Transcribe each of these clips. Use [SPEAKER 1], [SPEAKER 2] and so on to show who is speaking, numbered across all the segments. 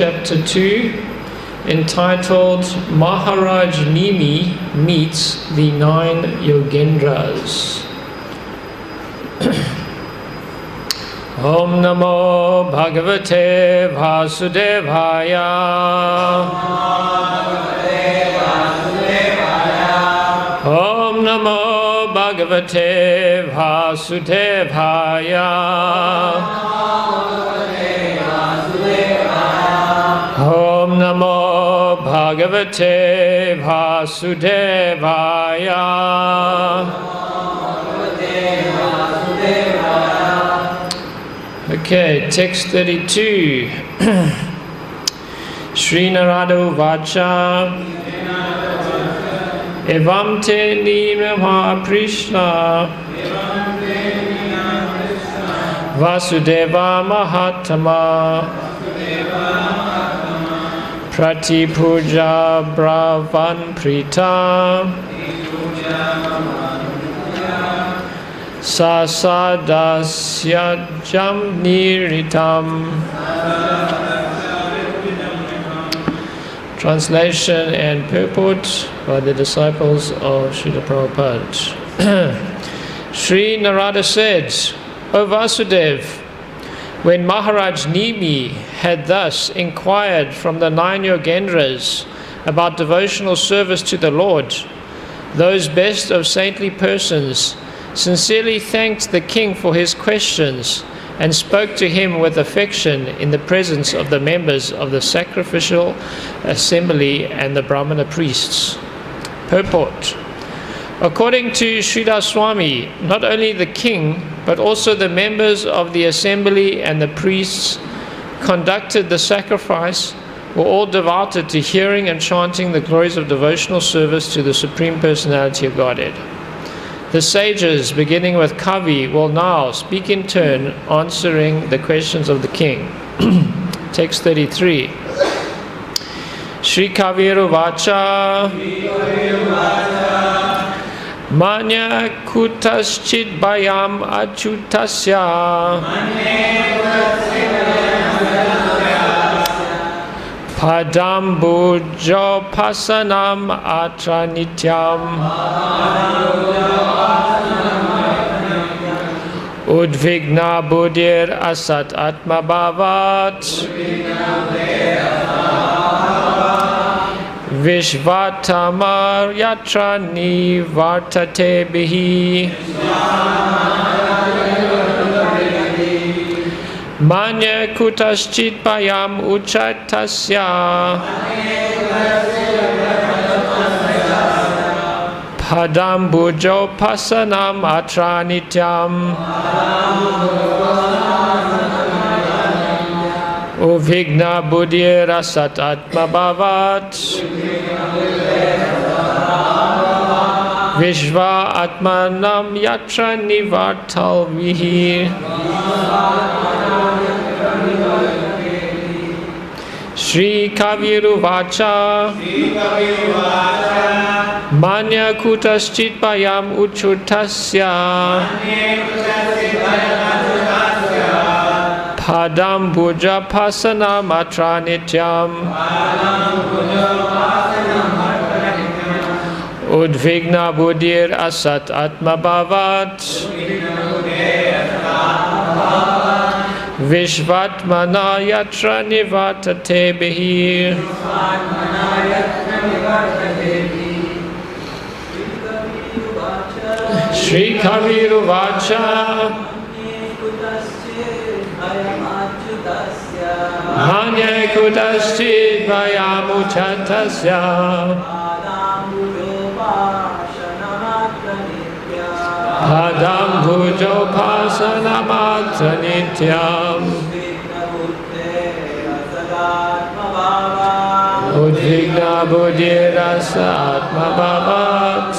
[SPEAKER 1] Chapter 2, entitled Maharaj Nimi Meets the Nine Yogendras. Om Namo Bhagavate Vasudevaya. Om Namo Bhagavate Vasudevaya. Om Namo Bhagavate Vasudevaya. Okay, text 32. Sri Narada Vacha Evam te nirmah Krishna Vasudeva Mahatma Prati Puja Bravan Prita Sasadasya Jam Niritam. Translation and purport by the disciples of Srila Prabhupada. Sri Narada said, O Vasudev, when Maharaj Nimi had thus inquired from the nine Yogendras about devotional service to the Lord, those best of saintly persons sincerely thanked the king for his questions and spoke to him with affection in the presence of the members of the sacrificial assembly and the Brahmana priests. Purport. According to Sridhar Swami, not only the king, but also the members of the assembly and the priests conducted the sacrifice were all devoted to hearing and chanting the glories of devotional service to the Supreme Personality of Godhead. The sages, beginning with Kavi, will now speak in turn, answering the questions of the king. Text 33. Shri Kaviru Vacha Manya Kutaschid Bayam Achutasya Padam Bujo Pasanam Atra Nityam Udvigna Buddhir Asat Atma Bhavat Vishvatamar Yatra Nivartate Bihi Manya Kutaschit Bayam Uchatasya Padam Bujo Pasanam Atra Nityam Uvigna Buddhir Asat Atma Bhavat Vishva Atmanam Yatra Nivartal Vihi. Shri Kaviru Vacha Manya Kutaschit Bayam Uchutasya Padam Buja Pasana Matra Nityam Udvigna Buddhir Asat Atma Bhavat Vishvatmana Yatra Nivartate Bihi. Shri Kaviru Vacha Manya Kutaschit Bayam Uchatasya Padam Bhujo Pasanamatra Nityam Udvigna Buddhir Asa Atma Bhavat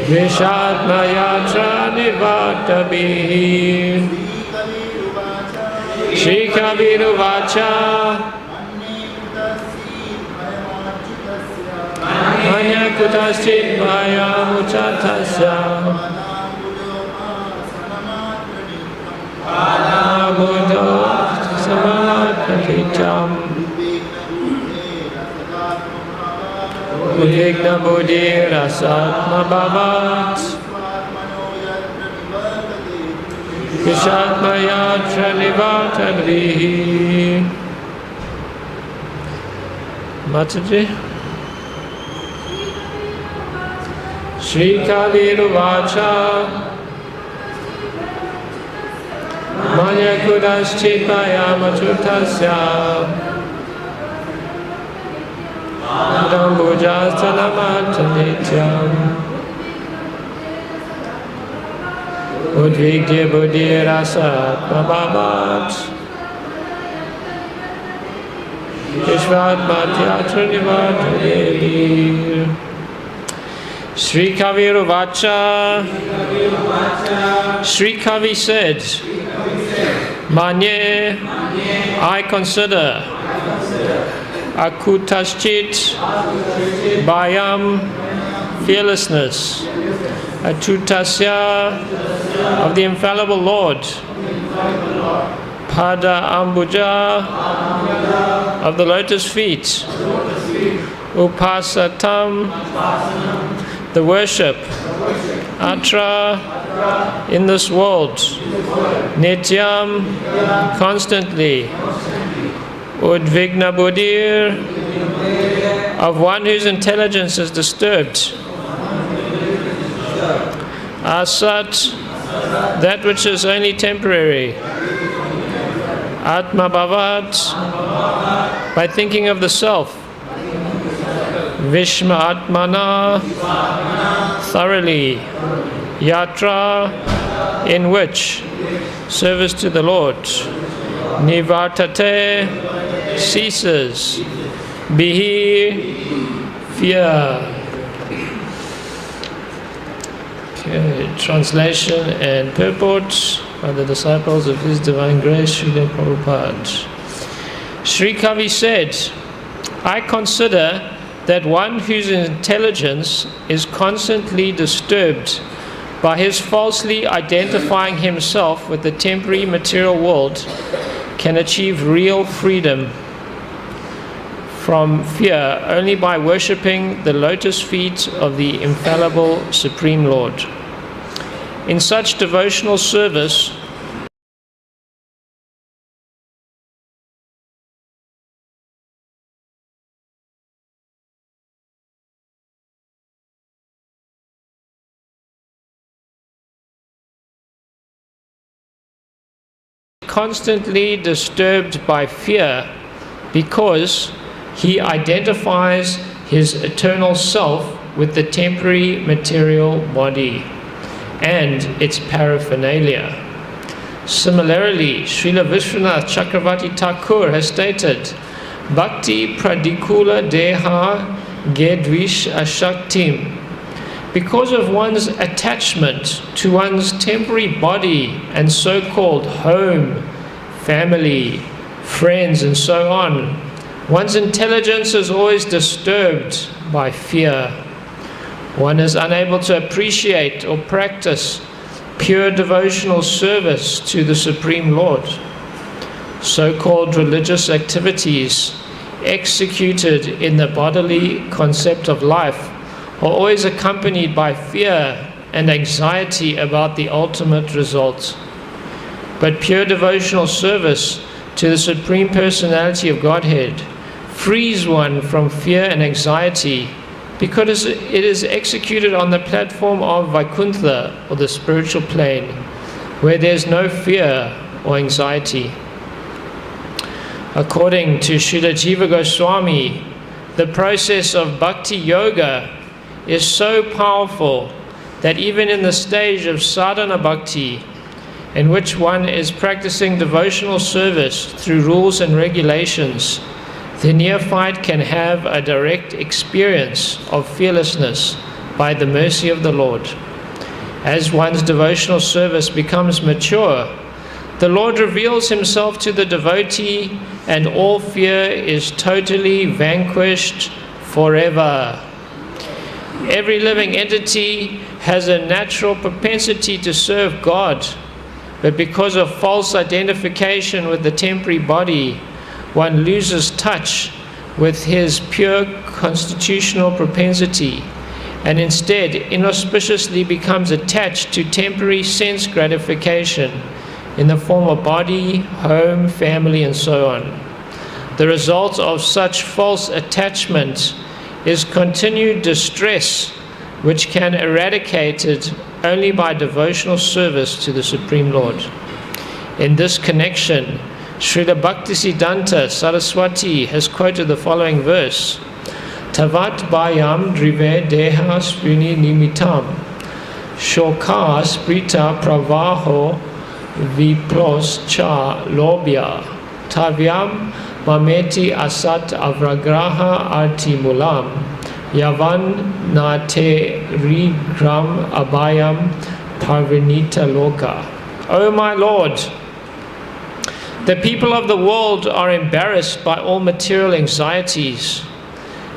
[SPEAKER 1] Vishatma Yatra Nivarta Bihi. Shri Kaviru Vacha Manya Kutaschit Bayam Uchatasya Buddha Samanapatitam Udvigna Buddhi Rasatma Bhavat Vishatma Yatra Nivatadvihi. Mataji. Shri Kaviruvacha Manya Kudaschitmaya Machutasya Adambujastanamatanityam Udvigya Buddhi Rasatma Bhavat Vishvatmatyatra Nivatadvihi. Sri Kaviruvacha. Sri Kavi said, Manye, I consider, Akutaschit, Bhayam, fearlessness, Achutasya, of the infallible Lord, Pada Ambuja, of the lotus feet, Upasatam, the worship, Atra, in this world, Nityam, constantly, Udvigna Buddhir, of one whose intelligence is disturbed, Asat, that which is only temporary, Atma Bhavat, by thinking of the self, Vishma Atmana, thoroughly, Yatra, in which, service to the Lord, Nivartate, ceases, Bihi, fear. Okay, translation and purport by the disciples of His Divine Grace, Srila Prabhupada. Sri Kavi said, I consider that one whose intelligence is constantly disturbed by his falsely identifying himself with the temporary material world can achieve real freedom from fear only by worshipping the lotus feet of the infallible Supreme Lord. In such devotional service, constantly disturbed by fear because he identifies his eternal self with the temporary material body and its paraphernalia. Similarly, Srila Vishwanath Chakravarti Thakur has stated, Bhakti pradikula deha gedvish ashaktim. Because of one's attachment to one's temporary body and so-called home, family, friends, and so on, one's intelligence is always disturbed by fear. One is unable to appreciate or practice pure devotional service to the Supreme Lord. So-called religious activities executed in the bodily concept of life are always accompanied by fear and anxiety about the ultimate result. But pure devotional service to the Supreme Personality of Godhead frees one from fear and anxiety because it is executed on the platform of Vaikuntha, or the spiritual plane, where there is no fear or anxiety. According to Srila Jiva Goswami, the process of bhakti yoga is so powerful that even in the stage of sadhana bhakti, in which one is practicing devotional service through rules and regulations, the neophyte can have a direct experience of fearlessness by the mercy of the Lord. As one's devotional service becomes mature, the Lord reveals Himself to the devotee and all fear is totally vanquished forever. Every living entity has a natural propensity to serve God, but because of false identification with the temporary body, one loses touch with his pure constitutional propensity, and instead inauspiciously becomes attached to temporary sense gratification in the form of body, home, family, and so on. The result of such false attachment is continued distress, which can be eradicated only by devotional service to the Supreme Lord. In this connection, Srila Bhaktisiddhanta Saraswati has quoted the following verse: Tavat bayam drive deha sprini nimitam shoka sprita pravaho viplos cha lobya tavyam mameti asat avragraha arti mulam yavan nate rigram abhayam parvinita loka. O my Lord, the people of the world are embarrassed by all material anxieties.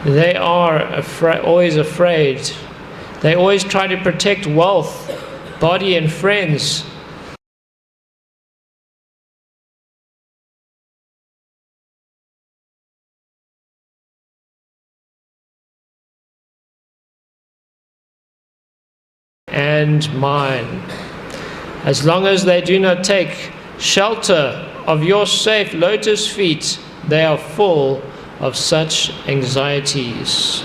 [SPEAKER 1] They are always afraid. They always try to protect wealth, body, and friends. And mine. As long as they do not take shelter of your safe lotus feet, they are full of such anxieties.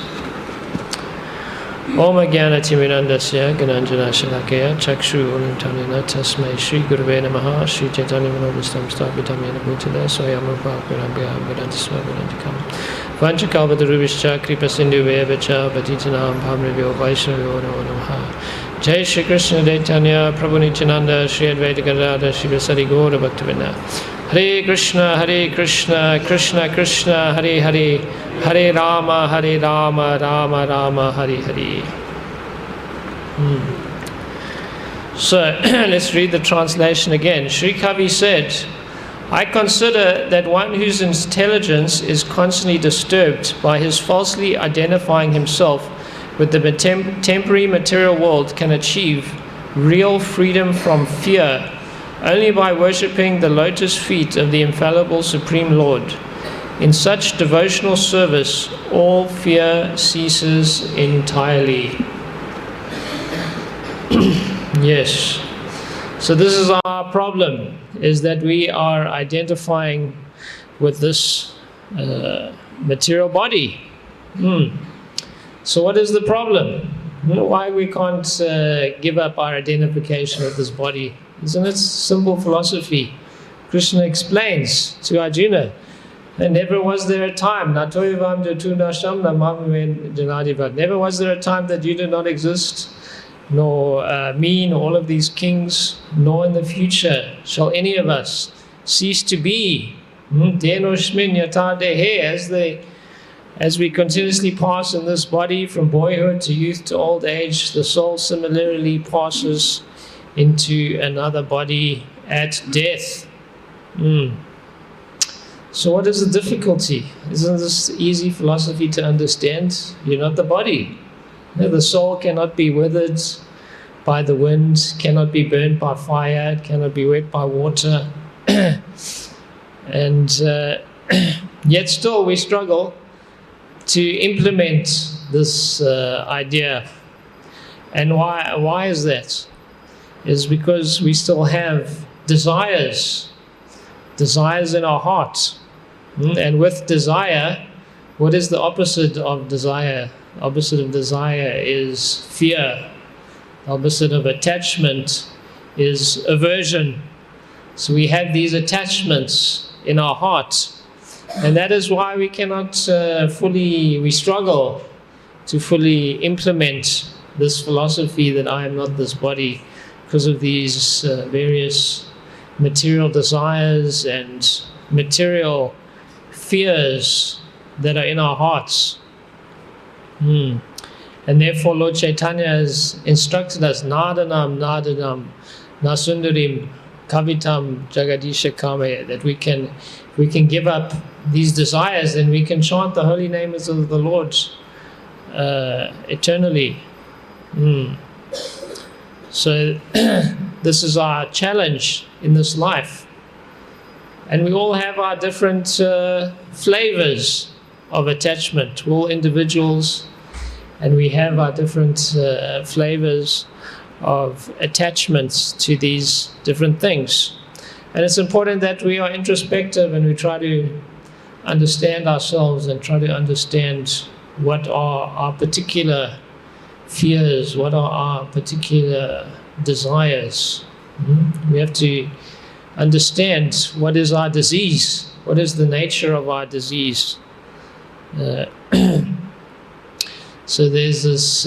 [SPEAKER 1] Om Jnana Timirandasya Gananjana Shalakaya Chakshu Ulantanina Tasmai Shri Gurave Namaha Shri Chaitanya Manobhistam Sthapitam Yena Bhutale Swayam Rupa Pirambhya Vedanta Swavanantikam Vanchakalvatarubhischa Kripa Sindhu Vevacha Patitanam Bhamrivyo Vaishnavyo Namo Namaha. Jai Shri Krishna Chaitanya Prabhu Nityananda Shri Advaita Gadadhara Shri Vasari Gaura Bhaktivinoda. Hare Krishna, Krishna Krishna, Hare Hare, Hare Rama, Rama Rama, Hare Hare. So, let's read the translation again. Sri Kavi said, I consider that one whose intelligence is constantly disturbed by his falsely identifying himself with the temporary material world can achieve real freedom from fear only by worshipping the lotus feet of the infallible Supreme Lord. In such devotional service, all fear ceases entirely. Yes. So this is our problem, is that we are identifying with this material body. So what is the problem? Why we can't give up our identification with this body? Isn't it simple philosophy? Krishna explains to Arjuna, and never was there a time, never was there a time that you did not exist, nor me, nor all of these kings, nor in the future shall any of us cease to be. As we continuously pass in this body from boyhood to youth to old age, the soul similarly passes into another body at death. So what is the difficulty? Isn't this easy philosophy to understand? You're not the body. The soul cannot be withered by the wind, cannot be burnt by fire, it cannot be wet by water. And yet still we struggle to implement this idea. And why is that? Is because we still have desires in our heart. And with desire, what is the opposite of desire? Opposite of desire is fear. Opposite of attachment is aversion. So we have these attachments in our heart. And that is why we cannot we struggle to fully implement this philosophy that I am not this body, because of these various material desires and material fears that are in our hearts. And therefore Lord Chaitanya has instructed us, Nadanam, Nasundarim, Kavitam, Jagadisha Kame, that we can give up these desires and we can chant the holy names of the Lord eternally. So This is our challenge in this life. And we all have our different flavors of attachment. We're all individuals, and we have our different flavors of attachments to these different things. And it's important that we are introspective and we try to understand ourselves and try to understand what are our particular fears, what are our particular desires. We have to understand what is our disease, what is the nature of our disease. So there's this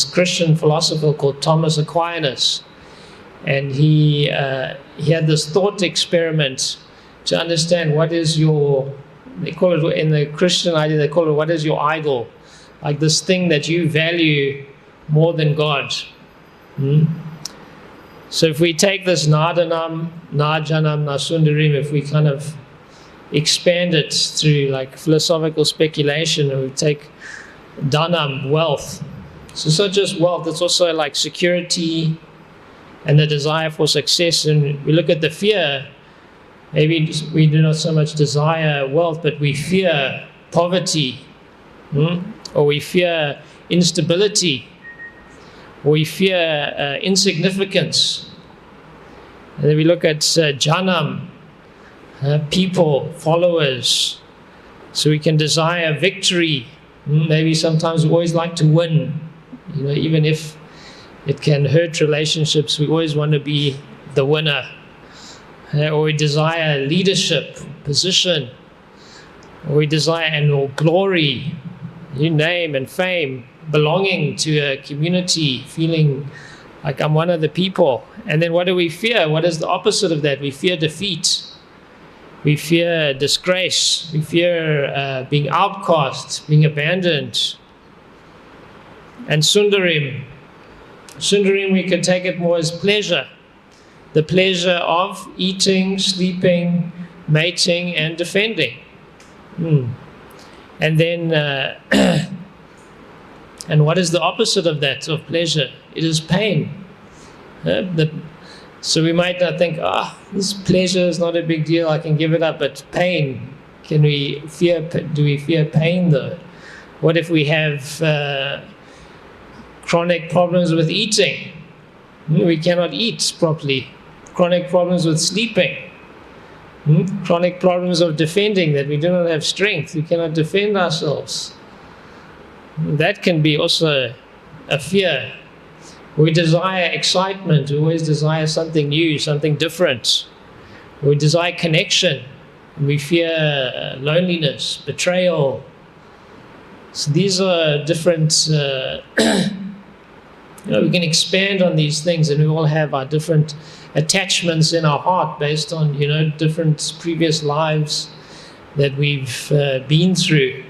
[SPEAKER 1] Christian philosopher called Thomas Aquinas, and he had this thought experiment to understand what is your, they call it in the Christian idea, they call it what is your idol, like this thing that you value more than God. So if we take this Nadanam, Najanam, Nasundarim, if we kind of expand it through like philosophical speculation, and we take Dhanam, wealth. So it's not just wealth, it's also like security and the desire for success. And we look at the fear, maybe we do not so much desire wealth, but we fear poverty, or we fear instability, or we fear insignificance. And then we look at Janam, people, followers. So we can desire victory. Maybe sometimes we always like to win, even if it can hurt relationships, we always want to be the winner. Or we desire leadership, position, or we desire or glory, you name, and fame, belonging to a community, feeling like I'm one of the people. And then what do we fear? What is the opposite of that? We fear defeat. We fear disgrace. We fear being outcast, being abandoned. And Sundarim. Sundarim, we can take it more as pleasure. The pleasure of eating, sleeping, mating, and defending. And then, and what is the opposite of that, of pleasure? It is pain. So we might not think, this pleasure is not a big deal, I can give it up, but pain, do we fear pain though? What if we have chronic problems with eating? We cannot eat properly. Chronic problems with sleeping. Chronic problems of defending, that we do not have strength, we cannot defend ourselves. That can be also a fear. We desire excitement, we always desire something new, something different. We desire connection, we fear loneliness, betrayal. So these are different, we can expand on these things, and we all have our different attachments in our heart based on, different previous lives that we've been through.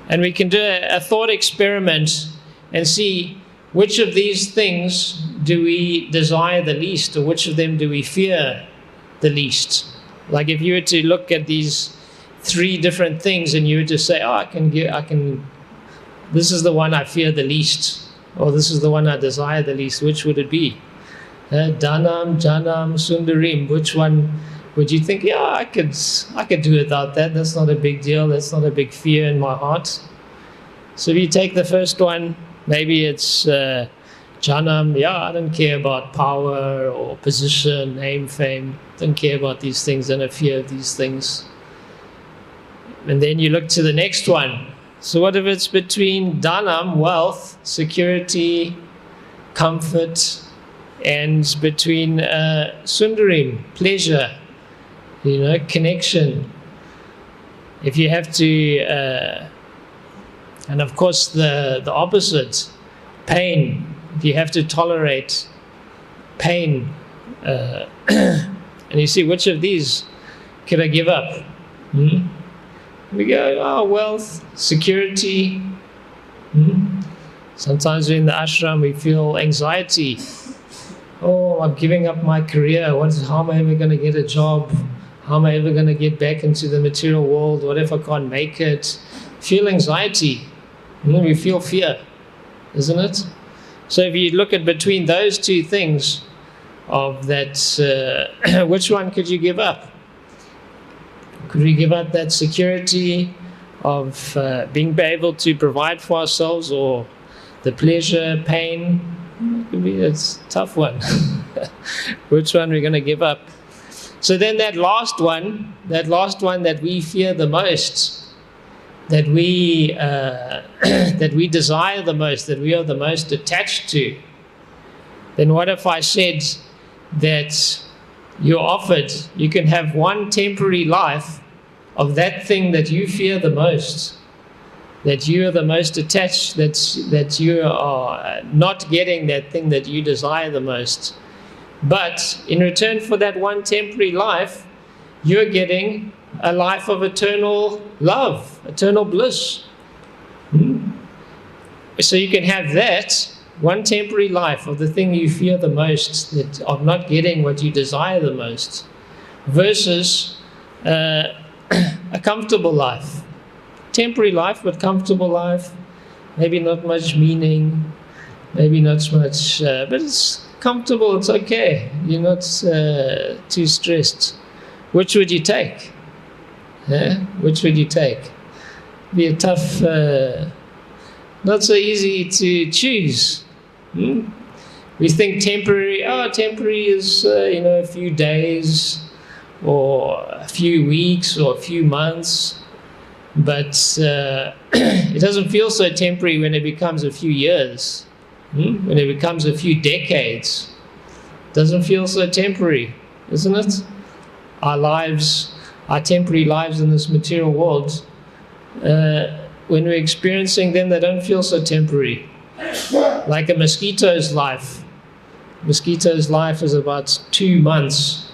[SPEAKER 1] And we can do a thought experiment and see which of these things do we desire the least, or which of them do we fear the least. Like if you were to look at these 3 different things and you were to say, this is the one I fear the least, or this is the one I desire the least, which would it be? Dhanam, Janam, Sundarim, which one would you think, I could do without that, that's not a big deal, that's not a big fear in my heart. So if you take the first one, maybe it's Janam, I don't care about power or position, name, fame, don't care about these things, don't have fear of these things. And then you look to the next one. So what if it's between Dhanam, wealth, security, comfort, and between Sundarim, pleasure, connection. If you have to, and of course the opposite, pain. If you have to tolerate pain, and you see which of these could I give up? We go, wealth, security. Sometimes in the ashram we feel anxiety. I'm giving up my career. How am I ever going to get a job? How am I ever going to get back into the material world? What if I can't make it? Feel anxiety. We feel fear, isn't it? So if you look at between those two things, of that, which one could you give up? Could we give up that security of being able to provide for ourselves, or the pleasure, pain? It's a tough one. Which one we're going to give up? So then that last one that we fear the most, that we that we desire the most, that we are the most attached to, then what if I said that you can have one temporary life of that thing that you fear the most, that you are the most attached, that you are not getting that thing that you desire the most. But in return for that one temporary life, you're getting a life of eternal love, eternal bliss. So you can have that one temporary life of the thing you fear the most, that of not getting what you desire the most, versus a comfortable life. Temporary life, but comfortable life. Maybe not much meaning, maybe not much, but it's comfortable, it's okay. You're not too stressed. Which would you take? Which would you take? Be a tough, not so easy to choose. We think temporary is a few days or a few weeks or a few months, but it doesn't feel so temporary when it becomes a few years, when it becomes a few decades. It doesn't feel so temporary, isn't it? Our lives, our temporary lives in this material world, when we're experiencing them, they don't feel so temporary. Like a mosquito's life. Mosquito's life is about 2 months.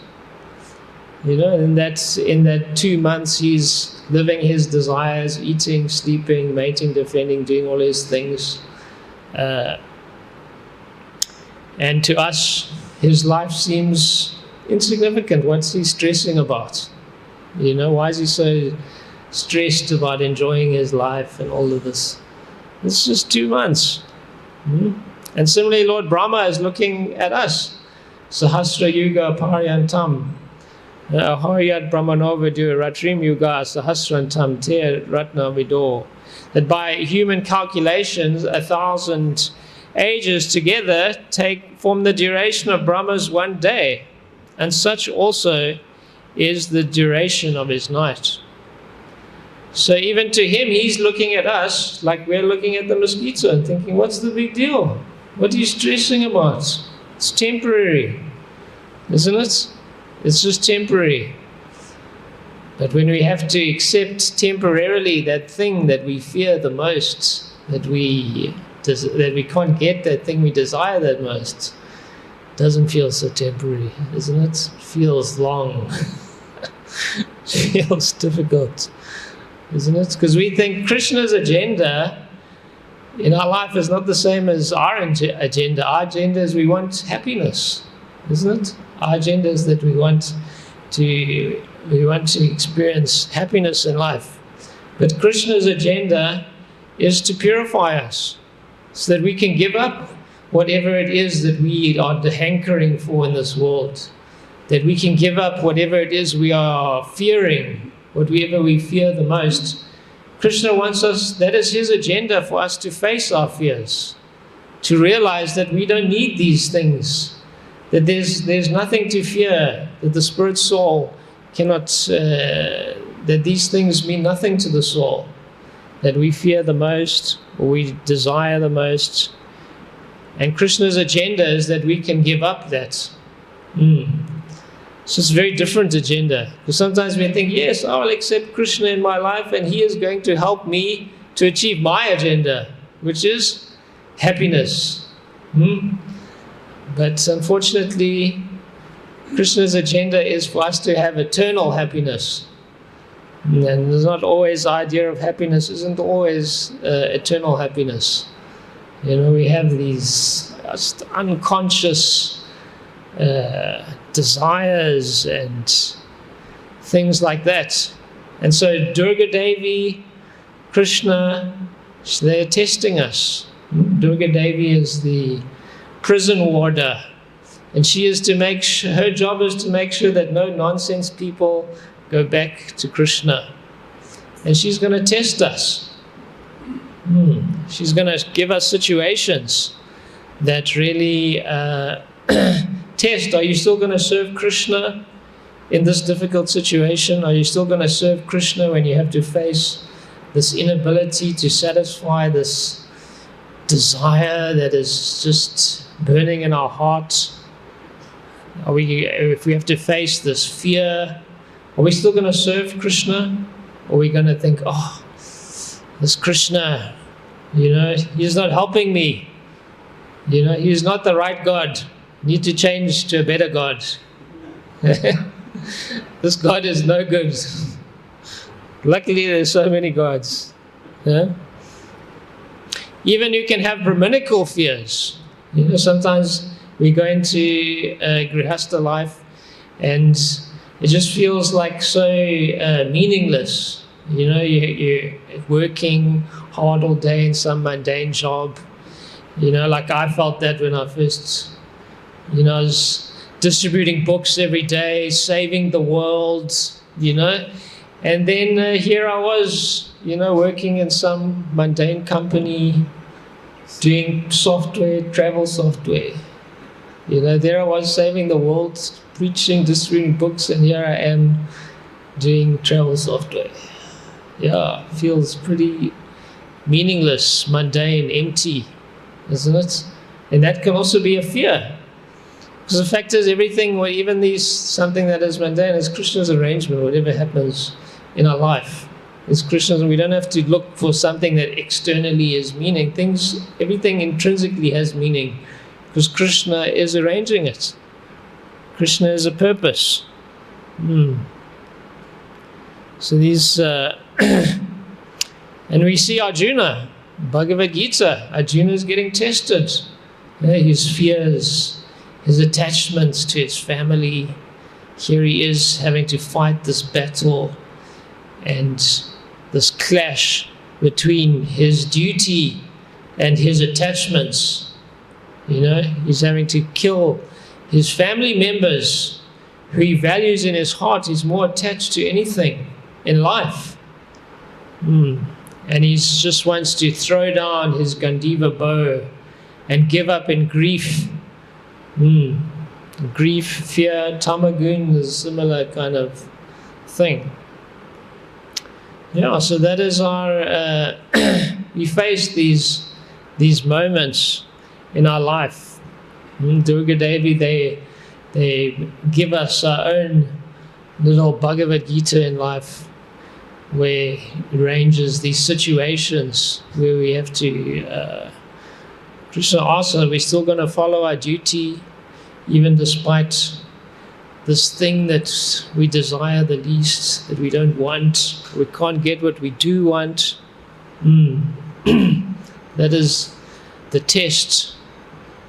[SPEAKER 1] And that's in that 2 months he's living his desires, eating, sleeping, mating, defending, doing all his things. And to us, his life seems insignificant. What's he stressing about? Why is he so stressed about enjoying his life and all of this? It's just 2 months. And similarly, Lord Brahma is looking at us. Sahasra Yuga Paryantam. Haryat Brahmanova Ratrim Yuga Sahasrantam Te Ratna Vido. That by human calculations, 1,000 ages together form the duration of Brahma's one day. And such also is the duration of his night. So even to him, he's looking at us like we're looking at the mosquito and thinking, what's the big deal? What are you stressing about? It's temporary, isn't it? It's just temporary. But when we have to accept temporarily that thing that we fear the most, that we can't get that thing we desire that most, it doesn't feel so temporary, isn't it? It feels long. It feels difficult, isn't it? Because we think Krishna's agenda in our life is not the same as our agenda. Our agenda is we want happiness, isn't it? Our agenda is that we want to experience happiness in life. But Krishna's agenda is to purify us so that we can give up whatever it is that we are hankering for in this world. That we can give up whatever it is we are fearing, whatever we fear the most. Krishna wants us, that is his agenda, for us to face our fears, to realize that we don't need these things, that there's nothing to fear, that the spirit soul cannot, that these things mean nothing to the soul, that we fear the most, or we desire the most. And Krishna's agenda is that we can give up that. So it's a very different agenda. Because sometimes we think, yes, I will accept Krishna in my life and he is going to help me to achieve my agenda, which is happiness. But unfortunately, Krishna's agenda is for us to have eternal happiness. And there's not always the idea of happiness, isn't always eternal happiness. We have these unconscious desires and things like that. And so Durga Devi, Krishna, they're testing us. Durga Devi is the prison warder, and she is to make her job is to make sure that no nonsense people go back to Krishna. And she's going to test us. She's going to give us situations that really test. Are you still going to serve Krishna in this difficult situation? Are you still going to serve Krishna when you have to face this inability to satisfy this desire that is just burning in our hearts? If we have to face this fear, are we still going to serve Krishna? Or are we going to think, oh, this Krishna, he's not helping me. He's not the right God. I need to change to a better God. This God is no good. Luckily, there's so many gods. Yeah? Even you can have Brahminical fears. Sometimes we go into Grihastha life and it just feels like so meaningless. You're working hard all day in some mundane job. Like I felt that when I first, I was distributing books every day, saving the world, And then here I was, working in some mundane company, doing software, travel software. There I was saving the world, preaching, distributing books, and here I am doing travel software. Yeah, feels pretty meaningless, mundane, empty, isn't it? And that can also be a fear. Because the fact is, everything, or even something that is mundane, is Krishna's arrangement. Whatever happens in our life is Krishna's, and we don't have to look for something that externally is meaning. Everything intrinsically has meaning, because Krishna is arranging it. Krishna is a purpose. So these, and we see Arjuna, Bhagavad Gita. Arjuna is getting tested. His fears, his attachments to his family. Here he is having to fight this battle and this clash between his duty and his attachments. He's having to kill his family members who he values in his heart. He's more attached to anything in life. And he just wants to throw down his Gandiva bow and give up in grief. Grief, fear, tamagun is a similar kind of thing. Yeah, so that is our, we face these moments in our life. Durga Devi, they give us our own little Bhagavad Gita in life, where it arranges these situations where we have to, Krishna asks us, we're still going to follow our duty, even despite this thing that we desire the least, that we don't want, we can't get what we do want. That is the test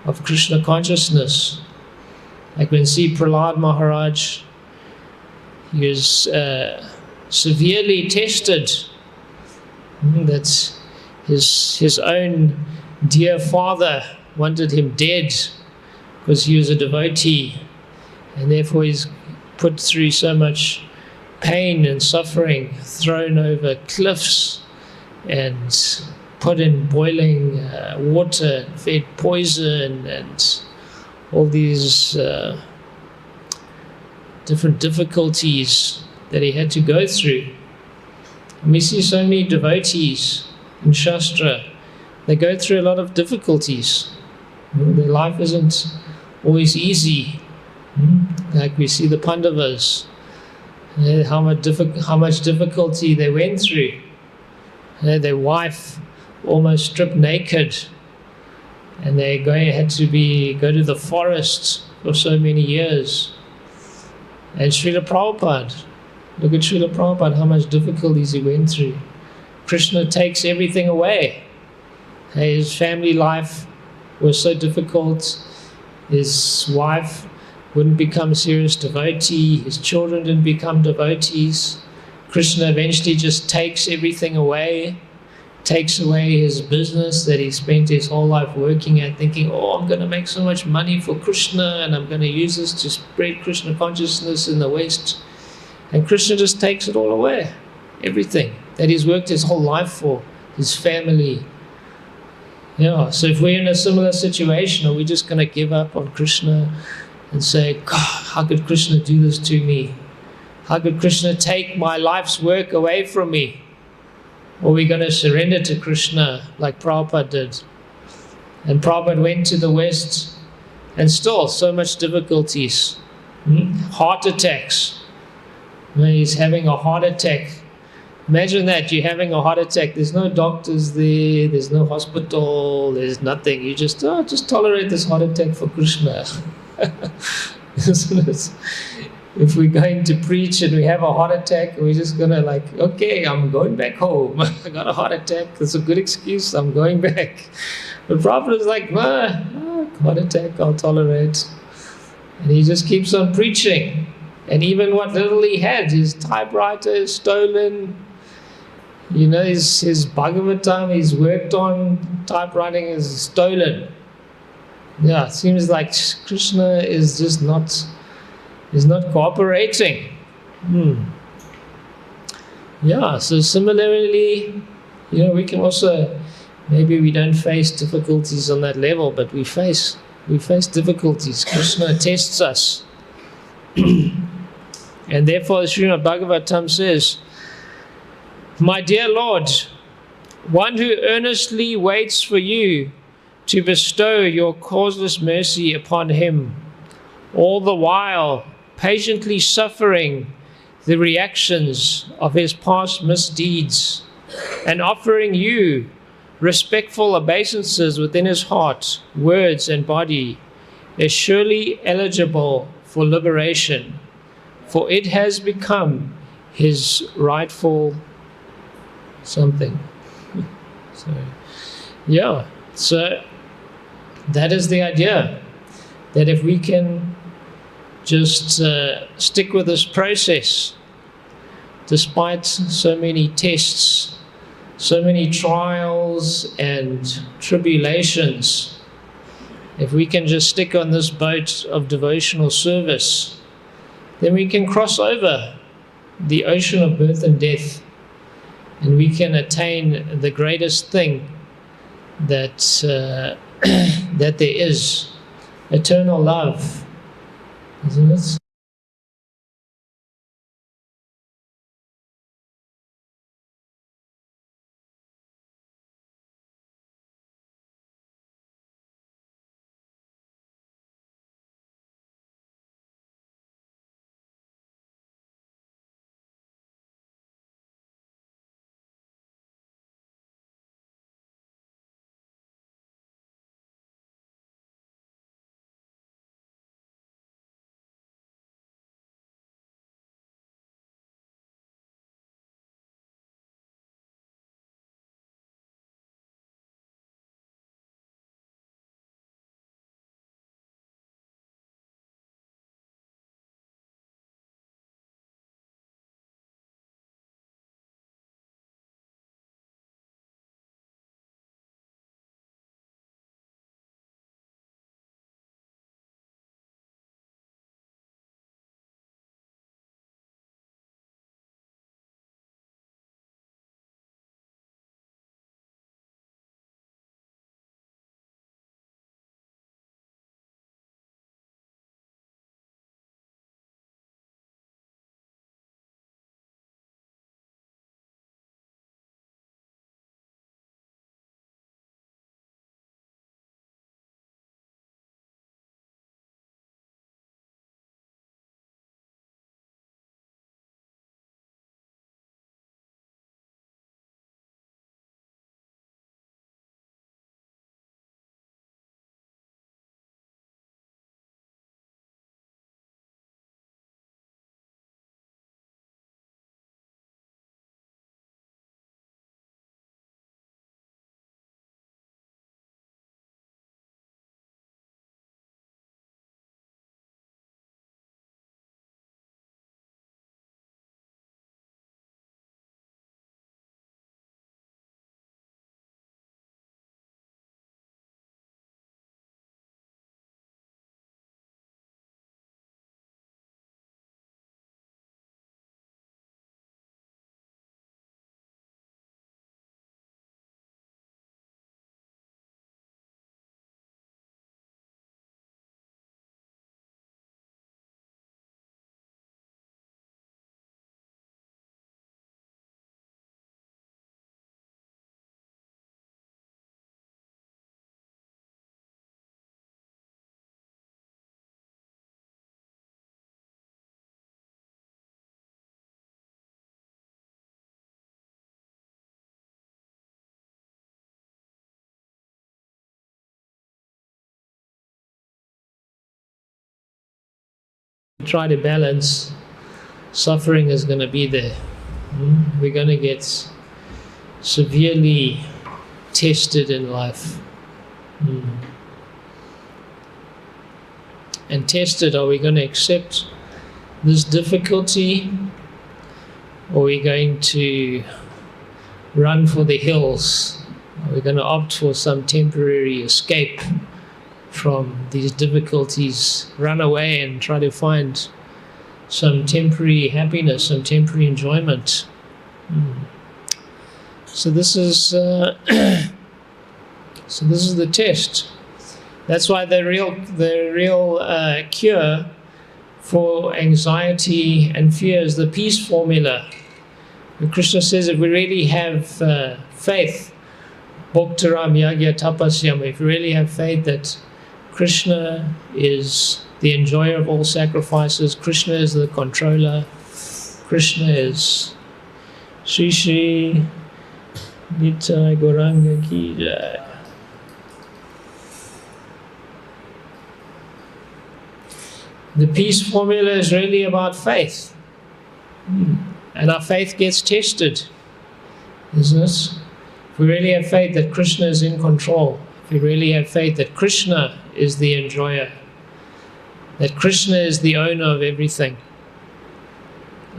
[SPEAKER 1] of Krishna consciousness. Like when see Prahlad Maharaj, he was severely tested. That his own dear father wanted him dead because he was a devotee, and therefore he's put through so much pain and suffering, thrown over cliffs and put in boiling water, fed poison, and all these different difficulties that he had to go through. And we see so many devotees in Shastra, they go through a lot of difficulties. Their life isn't always easy. Like we see the Pandavas, how much difficulty they went through. Their wife almost stripped naked, and they had to go to the forest for so many years. And Srila Prabhupada, look at Srila Prabhupada, how much difficulties he went through. Krishna takes everything away. His family life was so difficult. His wife wouldn't become a serious devotee. His children didn't become devotees. Krishna eventually just takes everything away. takes away his business that he spent his whole life working at, thinking, oh, I'm going to make so much money for Krishna and I'm going to use this to spread Krishna consciousness in the West. And Krishna just takes it all away. Everything that he's worked his whole life for, his family. Yeah, so if we're in a similar situation, are we just going to give up on Krishna and say, God, how could Krishna do this to me? How could Krishna take my life's work away from me? Or are we going to surrender to Krishna like Prabhupada did? And Prabhupada went to the West and still so much difficulties. Heart attacks. When he's having a heart attack. Imagine that, you're having a heart attack. There's no doctors there. There's no hospital. There's nothing. You just tolerate this heart attack for Krishna. If we're going to preach and we have a heart attack, we're just going to like, okay, I'm going back home. I got a heart attack. That's a good excuse. I'm going back. But Prabhupada is like, heart attack, I'll tolerate. And he just keeps on preaching. And even what little he had, his typewriter is stolen. You know, his Bhagavatam he's worked on, typewriting is stolen. Yeah, it seems like Krishna is just not cooperating. Yeah, so similarly, you know, we can also, maybe we don't face difficulties on that level, but we face difficulties. Krishna tests us. And therefore, Srimad Bhagavatam says, my dear Lord, one who earnestly waits for you to bestow your causeless mercy upon him, all the while patiently suffering the reactions of his past misdeeds, and offering you respectful obeisances within his heart, words, and body, is surely eligible for liberation, for it has become his rightful something. So that is the idea, that if we can just stick with this process, despite so many tests, so many trials and tribulations, if we can just stick on this boat of devotional service, then we can cross over the ocean of birth and death, and we can attain the greatest thing that that there is, eternal love, isn't it? try to balance, suffering is going to be there. We're going to get severely tested in life. And tested, are we going to accept this difficulty, or are we going to run for the hills? Are we going to opt for some temporary escape from these difficulties, run away and try to find some temporary happiness, some temporary enjoyment? So this is the test. That's why the real cure for anxiety and fear is the peace formula. And Krishna says if we really have faith, bhaktaram yagya tapasyam, if we really have faith that Krishna is the enjoyer of all sacrifices, Krishna is the controller, Krishna is Shri Shri Nitai Gauranga Ki Jai. The peace formula is really about faith. And our faith gets tested, isn't it? If we really have faith that Krishna is in control, if we really have faith that Krishna is the enjoyer, that Krishna is the owner of everything,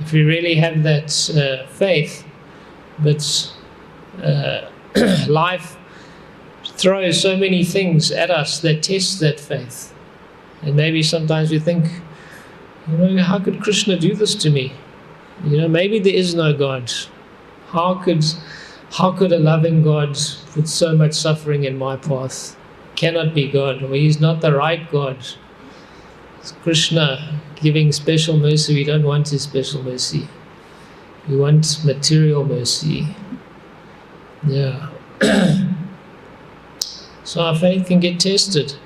[SPEAKER 1] if we really have that faith, but life throws so many things at us that test that faith. And maybe sometimes we think, how could Krishna do this to me? Maybe there is no God. How could a loving God put so much suffering in my path? Cannot be God, or He's not the right God. It's Krishna giving special mercy. We don't want His special mercy. We want material mercy. Yeah. So our faith can get tested.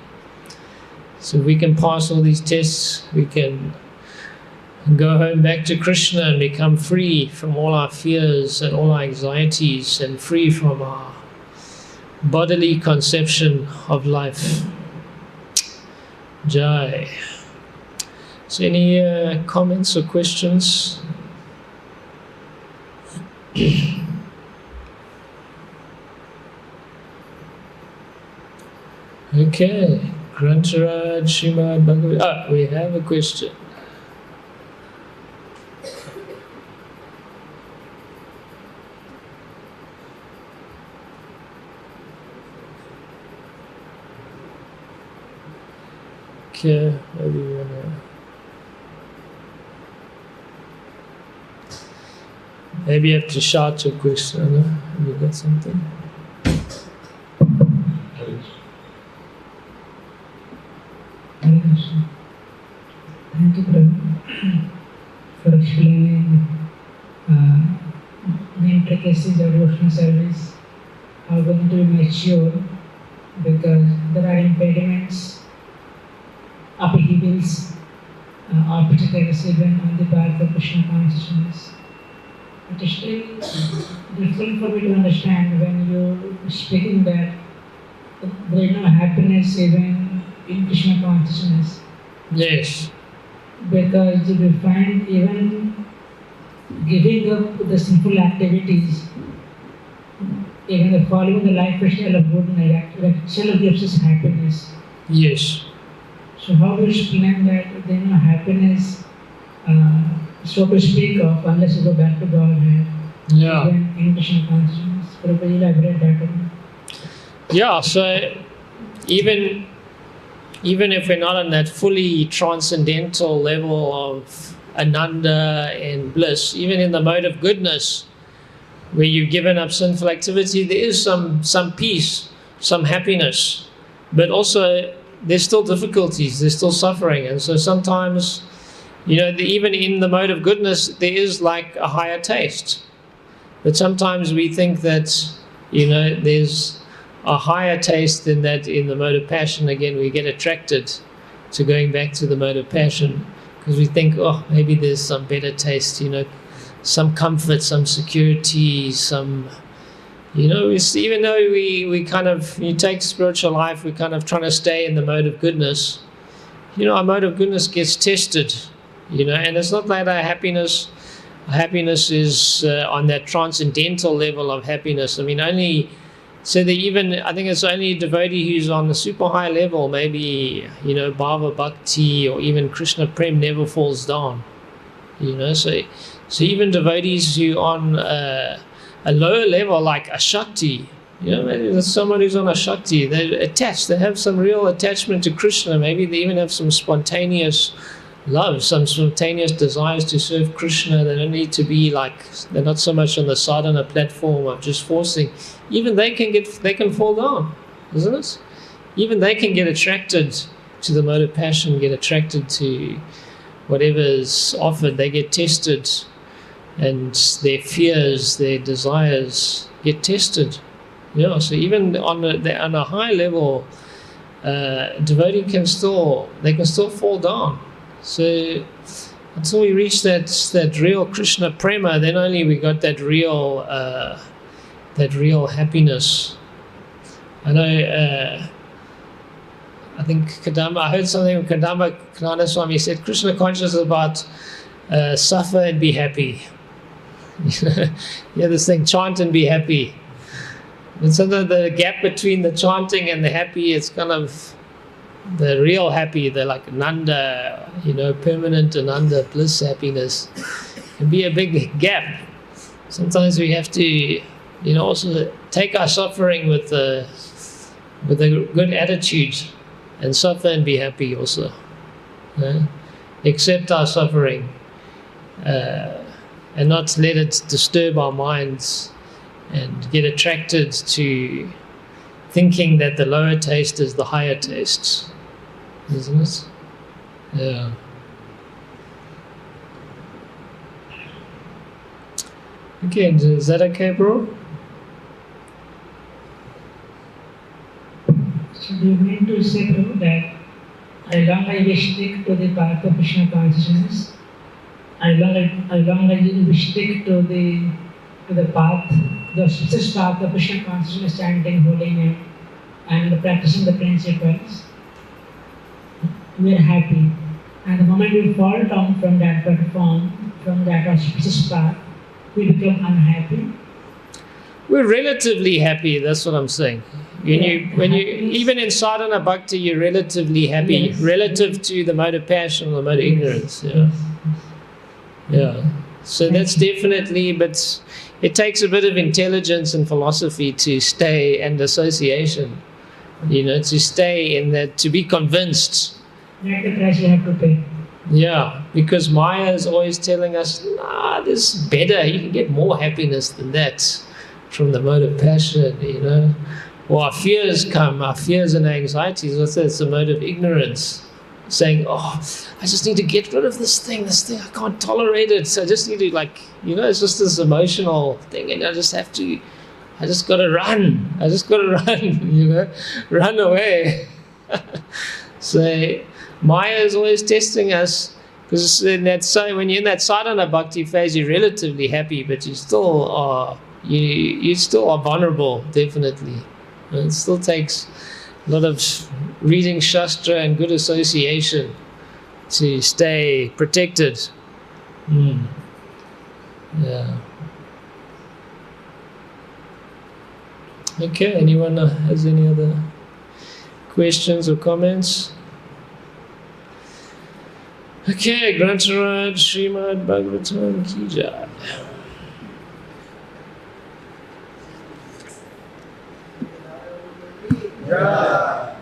[SPEAKER 1] So if we can pass all these tests, we can go home back to Krishna and become free from all our fears and all our anxieties, and free from our bodily conception of life. Jai. So any comments or questions? Okay. Grantaraj, Srimad Bhagavatam. We have a question. Okay, maybe you wanna. Maybe you have to shout your question. Have you got something?
[SPEAKER 2] Thank you, Prabhu, for explaining the intricacies of devotional service, how going to be mature, because there are impediments, upheavals, obstacles even on the path of Krishna consciousness. It is still difficult for me to understand when you speaking that there is no happiness even in Krishna consciousness.
[SPEAKER 1] Yes.
[SPEAKER 2] Because we find even giving up the sinful activities, even the following the lifestyle of goodness, itself gives us happiness.
[SPEAKER 1] Yes.
[SPEAKER 2] So how do you explain that there is no happiness, so to speak of, unless you go back to Godhead?
[SPEAKER 1] Yeah.
[SPEAKER 2] Even in Krishna consciousness. Prabhupada, you elaborate that on.
[SPEAKER 1] Yeah, so even if we're not on that fully transcendental level of ananda and bliss, even in the mode of goodness, where you've given up sinful activity, there is some peace, some happiness, but also there's still difficulties, there's still suffering. And so sometimes, even in the mode of goodness, there is like a higher taste. But sometimes we think that, there's a higher taste than that in the mode of passion. Again, we get attracted to going back to the mode of passion because we think, maybe there's some better taste, some comfort, some security, some, even though we kind of, you take spiritual life, we're kind of trying to stay in the mode of goodness. Our mode of goodness gets tested And it's not like our happiness is on that transcendental level of happiness. I mean, I think it's only a devotee who's on the super high level, maybe, Bhava Bhakti or even Krishna Prem never falls down. So even devotees who on a lower level like a Shakti, maybe there's someone who's on a Shakti, they're attached, they have some real attachment to Krishna, maybe they even have some spontaneous love, some spontaneous desires to serve Krishna. They don't need to be they're not so much on the sadhana platform of just forcing. Even they can fall down, isn't it? Even they can get attracted to the mode of passion, get attracted to whatever is offered. They get tested, and their fears, their desires get tested. So even on a high level, devotee can still fall down. So until we reach that real Krishna prema, then only we got that real happiness. I know. I think Kadamba. I heard something from Kadamba Kanana Swami. He said Krishna consciousness is about suffer and be happy. This thing, chant and be happy. And sometimes the gap between the chanting and the happy, it's kind of the real happy, the Ananda, permanent Ananda bliss happiness, can be a big gap. Sometimes we have to, also take our suffering with a good attitude, and suffer and be happy also. Accept our suffering, and not let it disturb our minds and get attracted to thinking that the lower taste is the higher taste, isn't it? Yeah. Okay, is that okay, bro?
[SPEAKER 2] So do you mean to say, Prabhu, that as long as we stick to the path of Krishna consciousness, as long as we stick to the path, the auspicious path of Krishna consciousness, chanting holy name and practicing the principles, we are happy. And the moment we fall down from that platform, from that auspicious path, we become unhappy.
[SPEAKER 1] We're relatively happy. That's what I'm saying. When you even in sadhana bhakti, you're relatively happy, relative to the mode of passion or the mode of ignorance. Yeah. So that's definitely, but it takes a bit of intelligence and philosophy to stay, and association, to stay in that, to be convinced.
[SPEAKER 2] That's the price you have to pay.
[SPEAKER 1] Yeah, because Maya is always telling us, this is better. You can get more happiness than that from the mode of passion, Or our fears and anxieties. What's that? It's the mode of ignorance. Saying, I just need to get rid of this thing, I can't tolerate it. So I just need to it's just this emotional thing, and I just gotta run. Run away. So Maya is always testing us, because when you're in that sadhana bhakti phase, you're relatively happy, but you still are vulnerable, definitely. And it still takes a lot of reading Shastra and good association to stay protected. Yeah. Okay, anyone has any other questions or comments? Okay, Grantaraj, Srimad Bhagavatam ki jai. Yeah.